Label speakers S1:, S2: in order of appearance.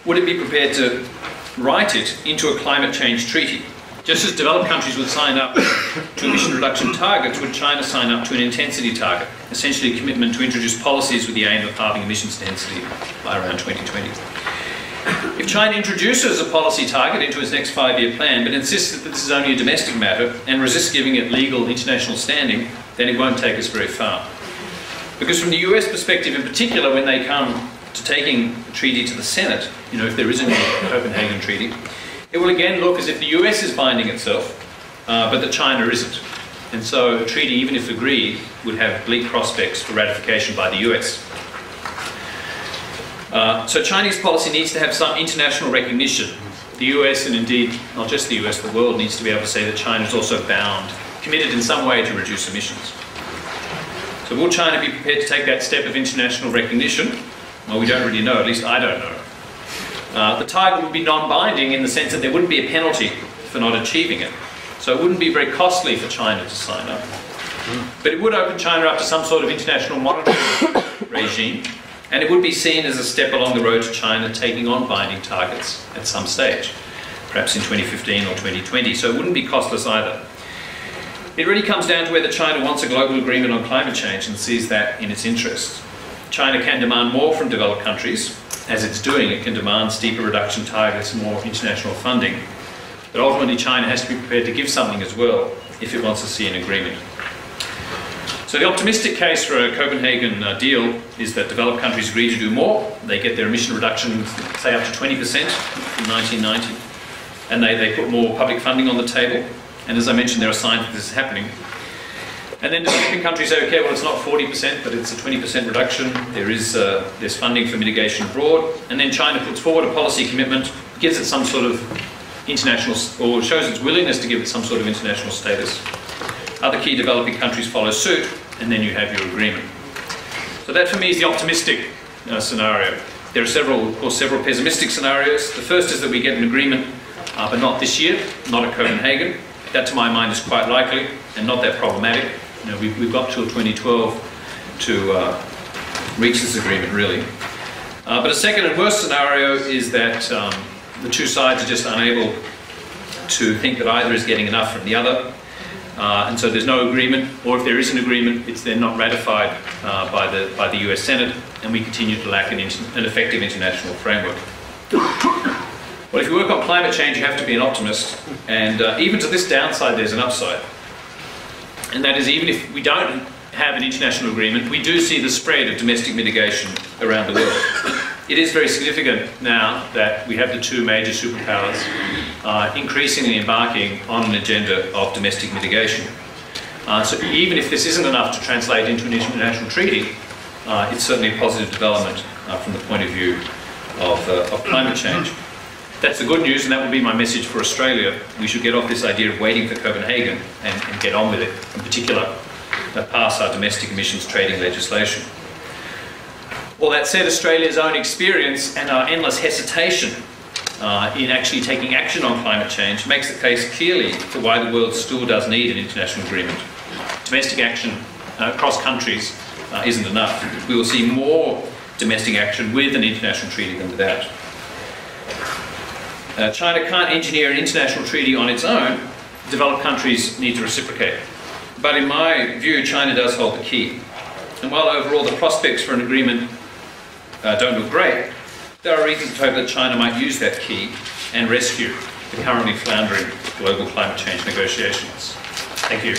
S1: would it be prepared to write it into a climate change treaty? Just as developed countries would sign up to emission reduction targets, would China sign up to an intensity target, essentially a commitment to introduce policies with the aim of halving emissions intensity by around 2020? If China introduces a policy target into its next 5-year plan, but insists that this is only a domestic matter and resists giving it legal international standing, then it won't take us very far. Because from the US perspective in particular, when they come to taking the treaty to the Senate, if there is a new Copenhagen Treaty, it will again look as if the US is binding itself, but that China isn't. And so a treaty, even if agreed, would have bleak prospects for ratification by the US. So Chinese policy needs to have some international recognition. The US, and indeed not just the US, the world needs to be able to say that China is also bound, committed in some way to reduce emissions. So will China be prepared to take that step of international recognition? Well, we don't really know, at least I don't know. The target would be non-binding in the sense that there wouldn't be a penalty for not achieving it. So it wouldn't be very costly for China to sign up. But it would open China up to some sort of international monetary regime, and it would be seen as a step along the road to China taking on binding targets at some stage, perhaps in 2015 or 2020, so it wouldn't be costless either. It really comes down to whether China wants a global agreement on climate change and sees that in its interests. China can demand more from developed countries. As it's doing, it can demand steeper reduction targets and more international funding. But ultimately, China has to be prepared to give something as well if it wants to see an agreement. So the optimistic case for a Copenhagen deal is that developed countries agree to do more. They get their emission reductions, say, up to 20% from 1990. And they put more public funding on the table. And as I mentioned, there are signs that this is happening. And then developing countries say, okay, well, it's not 40%, but it's a 20% reduction. There's funding for mitigation abroad. And then China puts forward a policy commitment, gives it some sort of international, or shows its willingness to give it some sort of international status. Other key developing countries follow suit, and then you have your agreement. So that, for me, is the optimistic scenario. There are, of course, several pessimistic scenarios. The first is that we get an agreement, but not this year, not at Copenhagen. That, to my mind, is quite likely and not that problematic. We've got till 2012 to reach this agreement, really. But a second and worse scenario is that the two sides are just unable to think that either is getting enough from the other. And so there's no agreement, or if there is an agreement, it's then not ratified by the US Senate, and we continue to lack an effective international framework. Well, if you work on climate change, you have to be an optimist, and even to this downside, there's an upside. And that is, even if we don't have an international agreement, we do see the spread of domestic mitigation around the world. It is very significant now that we have the two major superpowers increasingly embarking on an agenda of domestic mitigation. So even if this isn't enough to translate into an international treaty, it's certainly a positive development from the point of view of climate change. That's the good news, and that would be my message for Australia. We should get off this idea of waiting for Copenhagen and get on with it. In particular, pass our domestic emissions trading legislation. All that said, Australia's own experience and our endless hesitation in actually taking action on climate change makes the case clearly for why the world still does need an international agreement. Domestic action across countries isn't enough. We will see more domestic action with an international treaty than without. China can't engineer an international treaty on its own. Developed countries need to reciprocate. But in my view, China does hold the key. And while overall the prospects for an agreement don't look great, there are reasons to hope that China might use that key and rescue the currently floundering global climate change negotiations. Thank you.